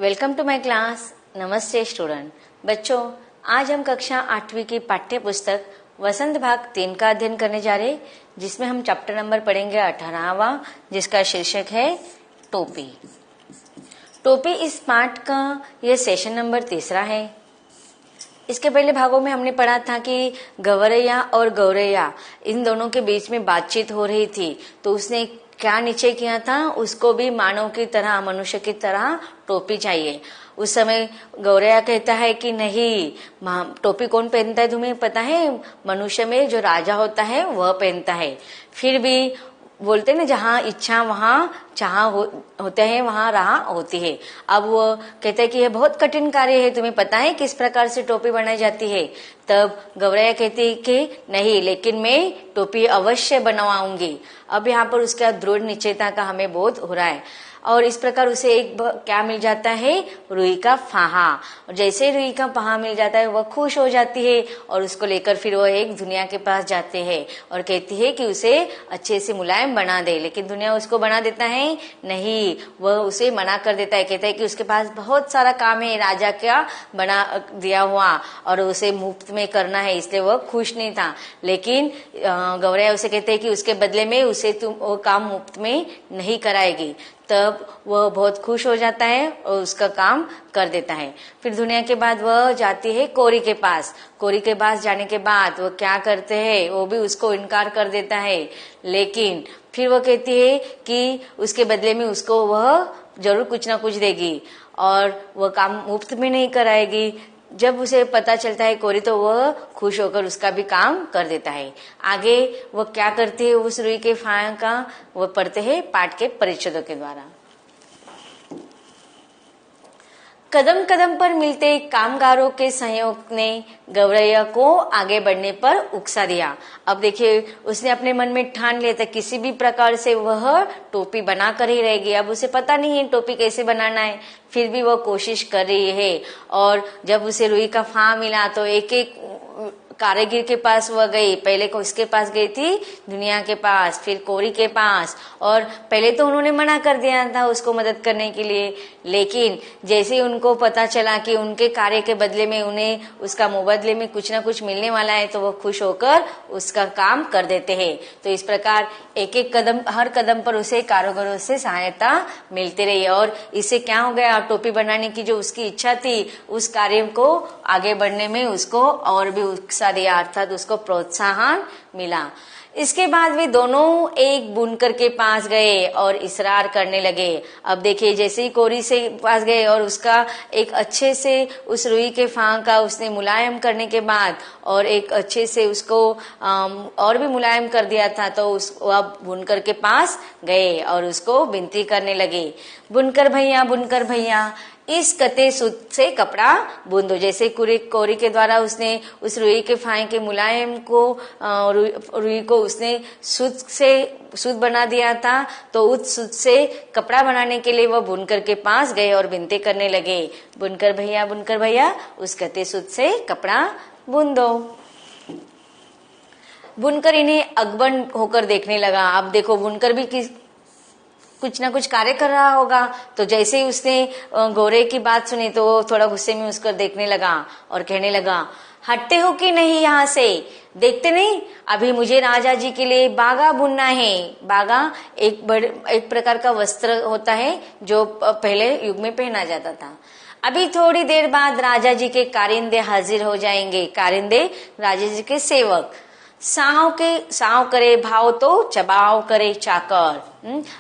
Welcome to my class. नमस्ते student. बच्चों, आज हम कक्षा 8वीं की पाठ्य पुस्तक वसंत भाग 3 का अध्ययन करने जा रहे, जिसमें हम चैप्टर नंबर पढ़ेंगे 18वां, जिसका शीर्षक है टोपी। टोपी इस पाठ का यह सेशन नंबर 3 है। इसके पहले भागों में हमने पढ़ा था कि गौरैया और गौरैया इन दोनों के बीच में बातचीत हो रही थी, तो उसने क्या निश्चय किया था, उसको भी मानव की तरह, मनुष्य की तरह टोपी चाहिए। उस समय गौरैया कहता है कि नहीं, टोपी कौन पहनता है तुम्हें पता है? मनुष्य में जो राजा होता है वह पहनता है। फिर भी बोलते ना, जहाँ इच्छा वहाँ चाह होते हैं, वहाँ राह होती है। अब वो कहते हैं कि यह बहुत कठिन कार्य है, तुम्हें पता है किस प्रकार से टोपी बनाई जाती है? तब गौरैया कहती है कि नहीं, लेकिन मैं टोपी अवश्य बनवाऊंगी। अब यहाँ पर उसका दृढ़ निश्चयता का हमें बोध हो रहा है। और इस प्रकार उसे एक क्या मिल जाता है? रुई का फाहा। और जैसे रुई का फाहा मिल जाता है, वह खुश हो जाती है और उसको लेकर फिर वह एक दुनिया के पास जाते हैं और कहती है कि उसे अच्छे से मुलायम बना दे। लेकिन दुनिया उसको बना देता है नहीं, वह उसे मना कर देता है। कहता है कि उसके पास बहुत सारा काम है, राजा का बना दिया हुआ, और उसे मुफ्त में करना है, इसलिए वह खुश नहीं था। लेकिन गौरैया उसे कहते हैं कि उसके बदले में उसे तुम वो काम मुफ्त में नहीं कराएगी। तब वह बहुत खुश हो जाता है और उसका काम कर देता है। फिर दुनिया के बाद वह जाती है कोरी के पास। कोरी के पास जाने के बाद वह क्या करते हैं, वो भी उसको इनकार कर देता है। लेकिन फिर वह कहती है कि उसके बदले में उसको वह जरूर कुछ ना कुछ देगी और वह काम मुफ्त में नहीं कराएगी। जब उसे पता चलता है कोरी, तो वह खुश होकर उसका भी काम कर देता है। आगे वह क्या करती है उस रुई के फाया का, वह पढ़ते हैं पाठ के परिच्छेदों के द्वारा। कदम कदम पर मिलते कामगारों के सहयोग ने गौरैया को आगे बढ़ने पर उकसा दिया। अब देखिए, उसने अपने मन में ठान लिया था किसी भी प्रकार से वह टोपी बना कर ही रहेगी। अब उसे पता नहीं है टोपी कैसे बनाना है, फिर भी वह कोशिश कर रही है। और जब उसे रुई का फाहा मिला तो एक एक कारीगर के पास वह गई। पहले को इसके पास गई थी, दुनिया के पास, फिर कोरी के पास। और पहले तो उन्होंने मना कर दिया था उसको मदद करने के लिए, लेकिन जैसे ही उनको पता चला कि उनके कार्य के बदले में उन्हें उसका मुबदले में कुछ ना कुछ मिलने वाला है, तो वह खुश होकर उसका काम कर देते हैं। तो इस प्रकार एक एक कदम, हर कदम पर उसे कारीगरों से सहायता मिलती रही। और इससे क्या हो गया, टोपी बनाने की जो उसकी इच्छा थी, उस कार्य को आगे बढ़ने में उसको और भी उत्साह दिया, अर्थात उसको प्रोत्साहन मिला। इसके बाद वे दोनों एक बुनकर के पास गए और इसरार करने लगे। अब देखिए, जैसे ही कोरी से पास गए और उसका एक अच्छे से उस रुई के फाह का उसने मुलायम करने के बाद और एक अच्छे से उसको और भी मुलायम कर दिया था, तो उस अब बुनकर के पास गए और उसको विनती करने लगे, बुनकर भैया इस कते सूत से कपड़ा बुन दो। जैसे कोरी के द्वारा उसने उस रुई के फाहे के मुलायम को रुई को उसने सूत बना दिया था, तो उस सूत से कपड़ा बनाने के लिए वह बुनकर के पास गए और विनती करने लगे, बुनकर भैया उस कते सूत से कपड़ा बुन दो। बुनकर इन्हें अगबन होकर देखने लगा। अब देखो, बुनकर भी कुछ ना कुछ कार्य कर रहा होगा। तो जैसे ही उसने गौरे की बात सुनी, तो वो थोड़ा गुस्से में उसको देखने लगा और कहने लगा, हटते हो कि नहीं यहाँ से? देखते नहीं, अभी मुझे राजा जी के लिए बागा बुनना है। बागा एक प्रकार का वस्त्र होता है जो पहले युग में पहना जाता था। अभी थोड़ी देर बाद राजा जी के कारिंदे हाजिर हो जाएंगे। कारिंदे राजा जी के सेवक। साव करे भाव तो चबाव करे चाकर।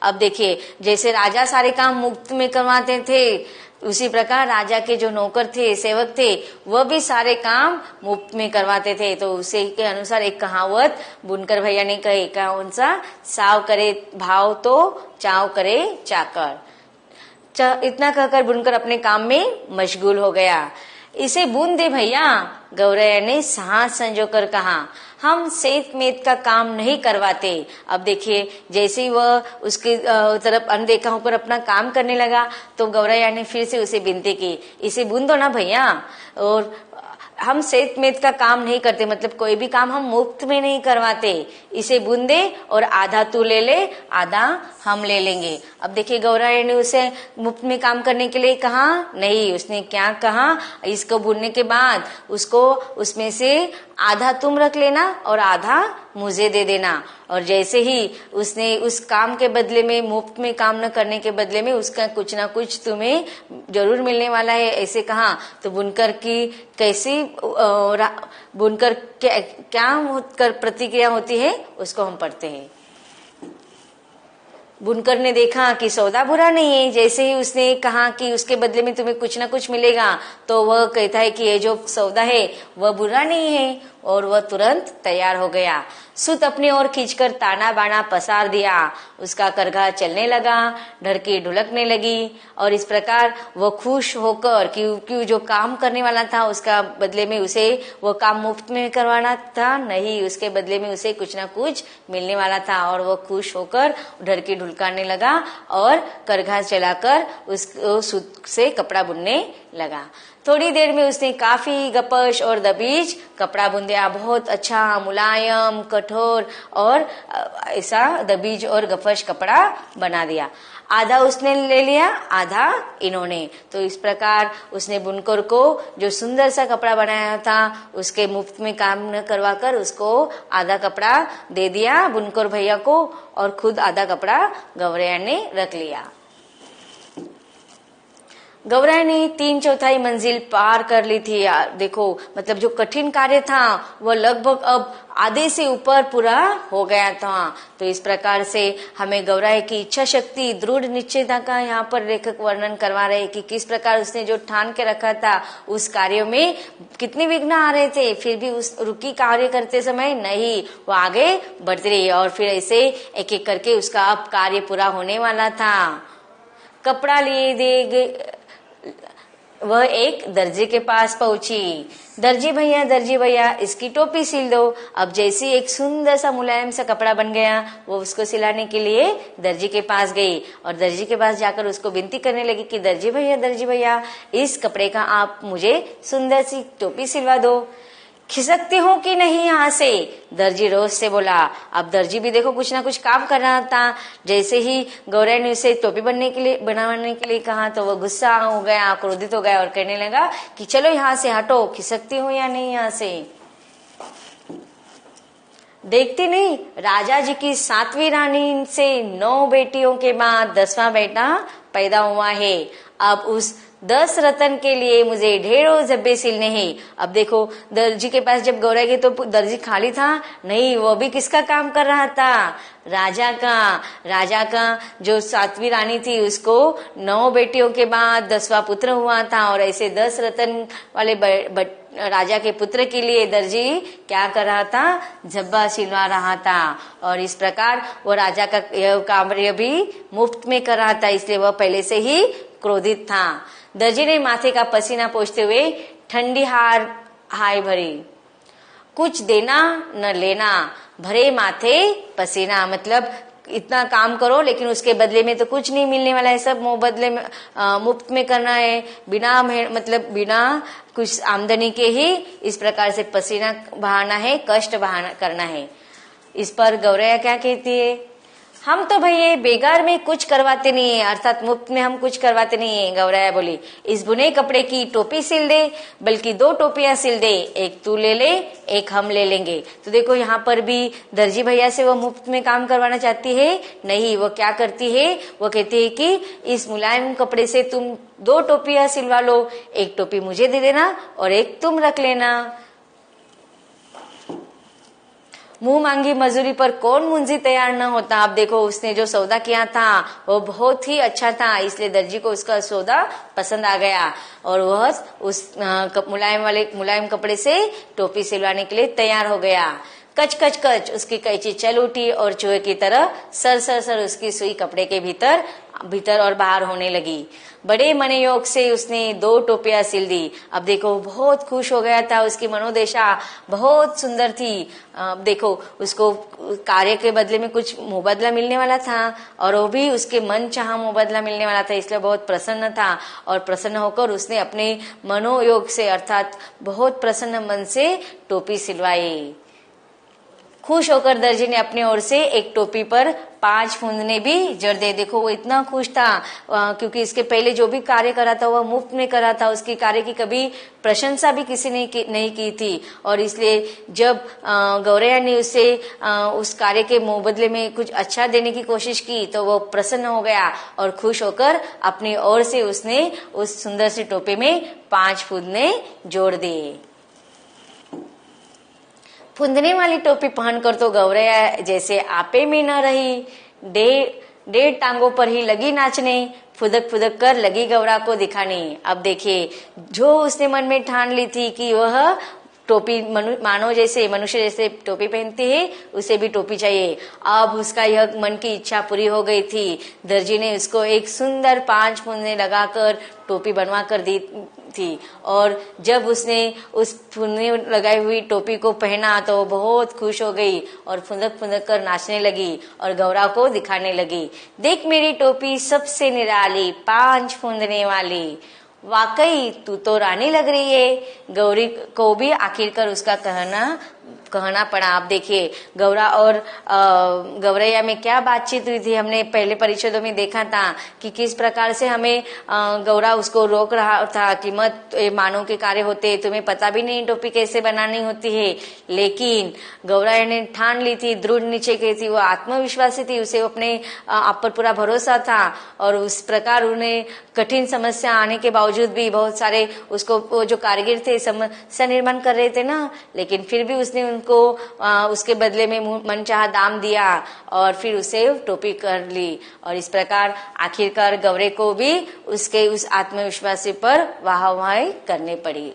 अब देखिए, जैसे राजा सारे काम मुफ्त में करवाते थे, उसी प्रकार राजा के जो नौकर थे, सेवक थे, वह भी सारे काम मुफ्त में करवाते थे। तो उसी के अनुसार एक कहावत बुनकर भैया ने कही, कौन सा? साव करे भाव तो चाव करे चाकर। इतना कहकर बुनकर अपने काम में मशगूल हो गया। इसे बुन दे भैया, गौरैया ने साहस संजोकर कहा, हम सेत मेत का काम नहीं करवाते। अब देखिए, जैसे ही वह उसकी तरफ अनदेखा होकर अपना काम करने लगा, तो गौरैया ने फिर से उसे विनती की, इसे बुन दो ना भैया। और हम सेत मेत का काम नहीं करते, मतलब कोई भी काम हम मुफ्त में नहीं करवाते। इसे बुन दे और आधा तू ले ले, आधा हम ले लेंगे। अब देखिए गौराई ने उसे मुफ्त में काम करने के लिए कहा नहीं, उसने क्या कहा, इसको बुनने के बाद उसको उसमें से आधा तुम रख लेना और आधा मुझे दे देना। और जैसे ही उसने उस काम के बदले में, मुफ्त में काम न करने के बदले में उसका कुछ ना कुछ तुम्हें जरूर मिलने वाला है ऐसे कहा, तो बुनकर की कैसी बुनकर क्या प्रतिक्रिया होती है उसको हम पढ़ते हैं। बुनकर ने देखा कि सौदा बुरा नहीं है। जैसे ही उसने कहा कि उसके बदले में तुम्हें कुछ ना कुछ मिलेगा, तो वह कहता है कि ये जो सौदा है वह बुरा नहीं है, और वह तुरंत तैयार हो गया। सूत अपनी ओर खींचकर ताना बाना पसार दिया, उसका करघा चलने लगा, ढरकी ढुलकने लगी, और इस प्रकार वह खुश होकर क्योंकि जो काम करने वाला था उसका बदले में उसे वो काम मुफ्त में करवाना था नहीं, उसके बदले में उसे कुछ ना कुछ मिलने वाला था, और वह खुश होकर ढरकी ढुलकाने लगा और करघा चलाकर उसको सूत से कपड़ा बुनने लगा। थोड़ी देर में उसने काफी गपश और दबीज कपड़ा बुन दिया, बहुत अच्छा मुलायम कठोर और ऐसा दबीज और गपश कपड़ा बना दिया। आधा उसने ले लिया, आधा इन्होंने। तो इस प्रकार उसने बुनकर को जो सुंदर सा कपड़ा बनाया था उसके मुफ्त में काम न करवाकर उसको आधा कपड़ा दे दिया बुनकर भैया को, और खुद आधा कपड़ा गौरैया ने रख लिया। गौरैया ने 3/4 मंजिल पार कर ली थी। देखो मतलब जो कठिन कार्य था वह लगभग अब आधे से ऊपर पूरा हो गया था। तो इस प्रकार से हमें गौरैया की इच्छा शक्ति, दृढ़ निश्चयता का यहाँ पर लेखक वर्णन करवा रहे कि किस प्रकार उसने जो ठान के रखा था उस कार्य में कितने विघ्न आ रहे थे, फिर भी उस रुकी कार्य करते समय नहीं, वो आगे बढ़ती रही, और फिर ऐसे एक एक करके उसका अब कार्य पूरा होने वाला था। कपड़ा लिए दे वह एक दर्जी के पास पहुंची। दर्जी भैया इसकी टोपी सिल दो। अब जैसे एक सुंदर सा मुलायम सा कपड़ा बन गया, वो उसको सिलाने के लिए दर्जी के पास गई, और दर्जी के पास जाकर उसको विनती करने लगी कि दर्जी भैया इस कपड़े का आप मुझे सुंदर सी टोपी सिलवा दो। खिसकती हो कि नहीं यहाँ से, दर्जी रोज से बोला। अब दर्जी भी देखो कुछ ना कुछ काम कर रहा था। जैसे ही गौरैया ने उसे टोपी बनाने के लिए कहा तो वह गुस्सा हो गया, क्रोधित हो गया और कहने लगा कि चलो यहाँ से हटो, खिसकती हो या नहीं यहाँ से। देखती नहीं, राजा जी की 7वीं रानी से 9 बेटियों के बाद 10वां बेटा पैदा हुआ है। अब उस 10 रतन के लिए मुझे ढेरों जब्बे सिलने हैं। अब देखो दर्जी के पास जब गौरैया गई तो दर्जी खाली था नहीं, वो भी किसका काम कर रहा था, राजा का जो 7वीं रानी थी उसको 9 बेटियों के बाद 10वां पुत्र हुआ था, और ऐसे 10 रतन वाले राजा के पुत्र के लिए दर्जी क्या कर रहा था, जब्बा सिलवा रहा था। और इस प्रकार वो राजा का यह कार्य भी मुफ्त में कर रहा था, इसलिए वह पहले से ही क्रोधित था। दर्जी ने माथे का पसीना पोंछते हुए ठंडी हाय भरी, कुछ देना न लेना, भरे माथे पसीना, मतलब इतना काम करो लेकिन उसके बदले में तो कुछ नहीं मिलने वाला है, सब बदले में मुफ्त में करना है, बिना कुछ आमदनी के ही इस प्रकार से पसीना बहाना है, कष्ट करना है। इस पर गौरैया क्या कहती है, हम तो भैया बेगार में कुछ करवाते नहीं है, अर्थात मुफ्त में हम कुछ करवाते नहीं है। गौरैया बोली इस बुने कपड़े की टोपी सिल दे, बल्कि 2 टोपियां सिल दे, एक तू ले ले, एक हम ले लेंगे। तो देखो यहाँ पर भी दर्जी भैया से वो मुफ्त में काम करवाना चाहती है नहीं, वो क्या करती है, वो कहती है कि इस मुलायम कपड़े से तुम 2 टोपियां सिलवा लो, एक टोपी मुझे दे देना और एक तुम रख लेना। मुंह मांगी मजूरी पर कौन मुंजी तैयार न होता। अब देखो उसने जो सौदा किया था वो बहुत ही अच्छा था, इसलिए दर्जी को उसका सौदा पसंद आ गया और वह उस मुलायम कपड़े से टोपी सिलवाने के लिए तैयार हो गया। कच कच कच उसकी कैंची चल उठी और चूहे की तरह सर उसकी सुई कपड़े के भीतर भीतर और बाहर होने लगी। बड़े मनोयोग से उसने 2 टोपियां सिल दी। अब देखो बहुत खुश हो गया था, उसकी मनोदशा बहुत सुंदर थी। अब देखो उसको कार्य के बदले में कुछ मुबादला मिलने वाला था और वो भी उसके मन चाहा मुबादला मिलने वाला था, इसलिए बहुत प्रसन्न था। और प्रसन्न होकर उसने अपने मनोयोग से अर्थात बहुत प्रसन्न मन से टोपी सिलवाई। खुश होकर दर्जी ने अपनी ओर से एक टोपी पर 5 फुंदने भी जड़ दे। देखो वो इतना खुश था क्योंकि इसके पहले जो भी कार्य करा था वह मुफ्त में करा था, उसकी कार्य की कभी प्रशंसा भी किसी ने नहीं की थी। और इसलिए जब गौरैया ने उसे उस कार्य के मुबदले में कुछ अच्छा देने की कोशिश की तो वो प्रसन्न हो गया और खुश होकर अपनी ओर से उसने उस सुंदर सी टोपी में 5 फुंदने जोड़ दिए। फुंदने वाली टोपी पहनकर तो गौरैया जैसे आपे में न रही, डेढ़ टांगों पर ही लगी नाचने, फुदक फुदक कर लगी गौरा को दिखाने। अब देखिए जो उसने मन में ठान ली थी कि वह टोपी मानो जैसे मनुष्य जैसे टोपी पहनते हैं उसे भी टोपी चाहिए, अब उसका यह मन की इच्छा पूरी हो गई थी। दर्जी ने उसको एक सुंदर 5 फुंदने लगाकर टोपी बनवा कर दी थी और जब उसने उस फुंदने लगाई हुई टोपी को पहना तो वो बहुत खुश हो गई और फुंदक फुंदक कर नाचने लगी और गौरा को दिखाने लगी, देख मेरी टोपी सबसे निराली 5 फुंदने वाली, वाकई तू तो रानी लग रही है। गौरी को भी आखिरकार उसका कहना पड़ा। आप देखिए गौरा और गौरैया में क्या बातचीत हुई थी, हमने पहले परिषदों में देखा था कि किस प्रकार से हमें गौरा उसको रोक रहा था कि मत मानव के कार्य होते, तुम्हें पता भी नहीं टोपी कैसे बनानी होती है। लेकिन गौरैया ने ठान ली थी, दृढ़ निश्चय की थी, वो आत्मविश्वासी थी, उसे अपने आप पर पूरा भरोसा था और उस प्रकार उन्हें कठिन समस्या आने के बावजूद भी बहुत सारे उसको वो जो कारीगर थे समस्या निर्माण कर रहे थे ना, लेकिन फिर भी उसने उनको उसके बदले में मनचाहा दाम दिया और फिर उसे टोपी कर ली। और इस प्रकार आखिरकार गौरे को भी उसके उस आत्मविश्वास पर वाहवाही करनी पड़ी।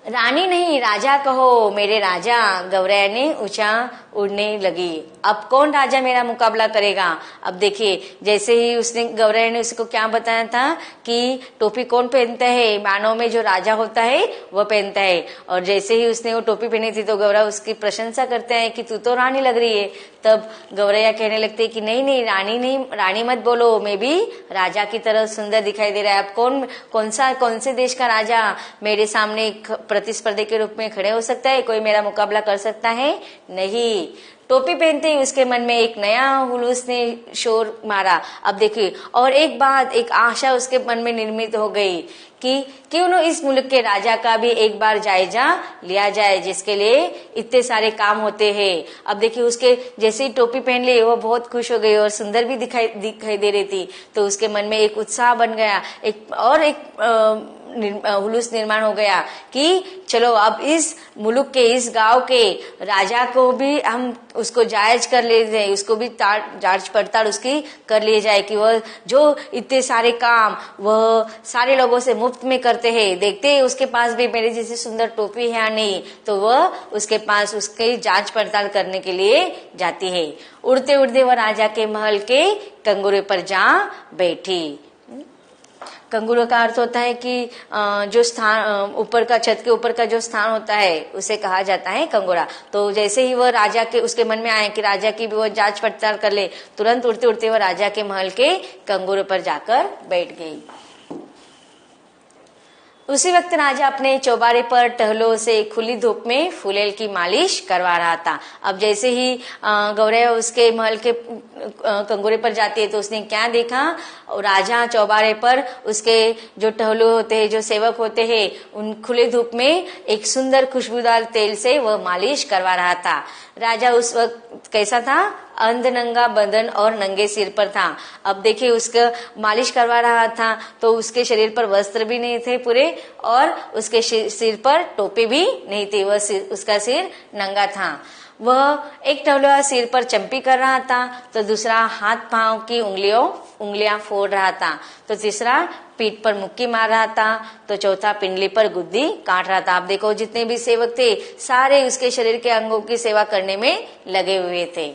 रानी नहीं राजा कहो मेरे राजा, गौरैया ने ऊंचा उड़ने लगी। अब कौन राजा मेरा मुकाबला करेगा। अब देखिए जैसे ही उसने गौरैया ने उसको क्या बताया था कि टोपी कौन पहनता है, मानव में जो राजा होता है वह पहनता है। और जैसे ही उसने वो टोपी पहनी थी तो गौरा उसकी प्रशंसा करते हैं कि तू तो रानी लग रही है। तब गौरैया कहने लगते है कि नहीं नहीं रानी नहीं, रानी मत बोलो, मैं भी राजा की तरह सुंदर दिखाई दे रहा है। अब कौन से देश का राजा मेरे सामने प्रतिस्पर्धी के रूप में खड़े हो सकता है, कोई मेरा मुकाबला कर सकता है नहीं। टोपी पहनते ही उसके मन में एक नया हुलूस ने शोर मारा। अब देखिए और एक बात, एक आशा उसके मन में निर्मित हो गई कि क्यों न इस मुल्क के राजा का भी एक बार जायजा लिया जाए, जिसके लिए इतने सारे काम होते हैं। अब देखिए उसके जैसे ही टोपी पहन ली वो बहुत खुश हो गई और सुंदर भी दिखाई दे रही थी, तो उसके मन में एक उत्साह बन गया, एक हुलूस निर्माण हो गया कि चलो अब इस मुल्क के इस गांव के राजा को भी हम उसको जायज कर ले जाए, उसको भी जांच पड़ताल उसकी कर लिए जाए कि वह जो इतने सारे काम वह सारे लोगों से मुफ्त में करते हैं, देखते हैं उसके पास भी मेरी जैसी सुंदर टोपी है या नहीं, तो वह उसके पास उसकी जांच पड़ताल करने के लिए जाती है। उड़ते उड़ते वह राजा के महल के कंगोरे पर जा बैठी। कंगूरो का अर्थ होता है कि जो स्थान ऊपर का, छत के ऊपर का जो स्थान होता है उसे कहा जाता है कंगोरा। तो जैसे ही वह राजा के उसके मन में आए कि राजा की भी वह जांच पड़ताल कर ले, तुरंत उड़ते उड़ते वह राजा के महल के कंगोरे पर जाकर बैठ गई। उसी वक्त राजा अपने चौबारे पर टहलों से खुली धूप में फुलेल की मालिश करवा रहा था। अब जैसे ही गौरैया उसके महल के कंगोरे पर जाती है तो उसने क्या देखा, राजा चौबारे पर उसके जो टहलू होते हैं, जो सेवक होते हैं, उन खुले धूप में एक सुंदर खुशबूदार तेल से वह मालिश करवा रहा था। राजा उस वक्त कैसा था, अंधनंगा बदन और नंगे सिर पर था। अब देखिए उसका मालिश करवा रहा था तो उसके शरीर पर वस्त्र भी नहीं थे पूरे और उसके सिर पर टोपी भी नहीं थी, उसका सिर नंगा था। वह एक टहलुआ सिर पर चंपी कर रहा था, तो दूसरा हाथ पांव की उंगलियां फोड़ रहा था, तो तीसरा पीठ पर मुक्की मार रहा था, तो चौथा पिंडली पर गुद्दी काट रहा था। आप देखो जितने भी सेवक थे सारे उसके शरीर के अंगों की सेवा करने में लगे हुए थे।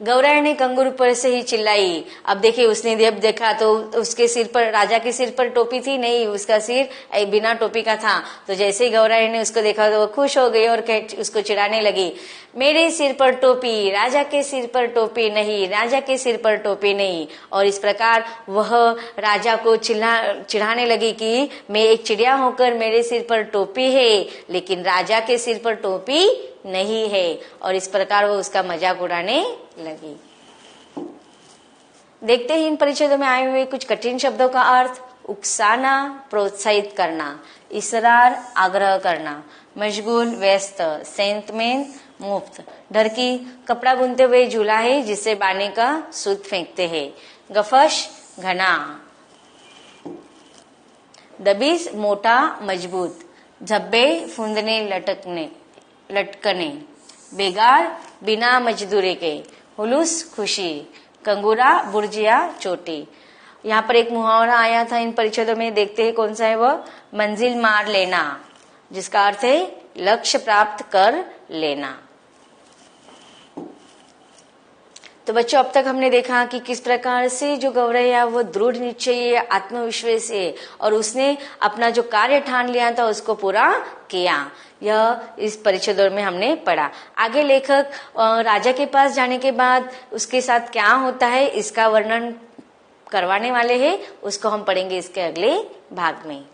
गौराई ने कंगूर ऊपर से ही चिल्लाई। अब देखिए उसने जब देखा तो उसके सिर पर, राजा के सिर पर टोपी थी नहीं, उसका सिर बिना टोपी का था। तो जैसे ही गौराई ने उसको देखा तो वो खुश हो गई और उसको चिढ़ाने लगी, मेरे सिर पर टोपी, राजा के सिर पर टोपी नहीं, राजा के सिर पर टोपी नहीं। और इस प्रकार वह राजा को चिढ़ाने लगी कि मैं एक चिड़िया होकर मेरे सिर पर टोपी है, लेकिन राजा के सिर पर टोपी नहीं है। और इस प्रकार वो उसका मजाक उड़ाने लगी। देखते ही इन परिच्छेदों में आए हुए कुछ कठिन शब्दों का अर्थ। उकसाना, प्रोत्साहित करना, इसरार, आग्रह करना, मशगूल, व्यस्त, सेंतमेन, मुफ्त, ढरकी, कपड़ा बुनते हुए झूला है जिससे बाने का सूत फेंकते हैं, गफश, घना, दबीस, मोटा, मजबूत, झब्बे, फूंदने, लटकने, बेगार, बिना मजदूरी के, हुलूस, खुशी, कंगूरा, बुर्जिया, चोटी। यहाँ पर एक मुहावरा आया था इन परिच्छेदों में, देखते हैं कौन सा है वह। मंजिल मार लेना, जिसका अर्थ है लक्ष्य प्राप्त कर लेना। तो बच्चों अब तक हमने देखा कि किस प्रकार से जो गौरैया वो दृढ़ निश्चयी, आत्मविश्वास है और उसने अपना जो कार्य ठान लिया था उसको पूरा किया। यह इस परिच्छेद में हमने पढ़ा। आगे लेखक राजा के पास जाने के बाद उसके साथ क्या होता है इसका वर्णन करवाने वाले हैं, उसको हम पढ़ेंगे इसके अगले भाग में।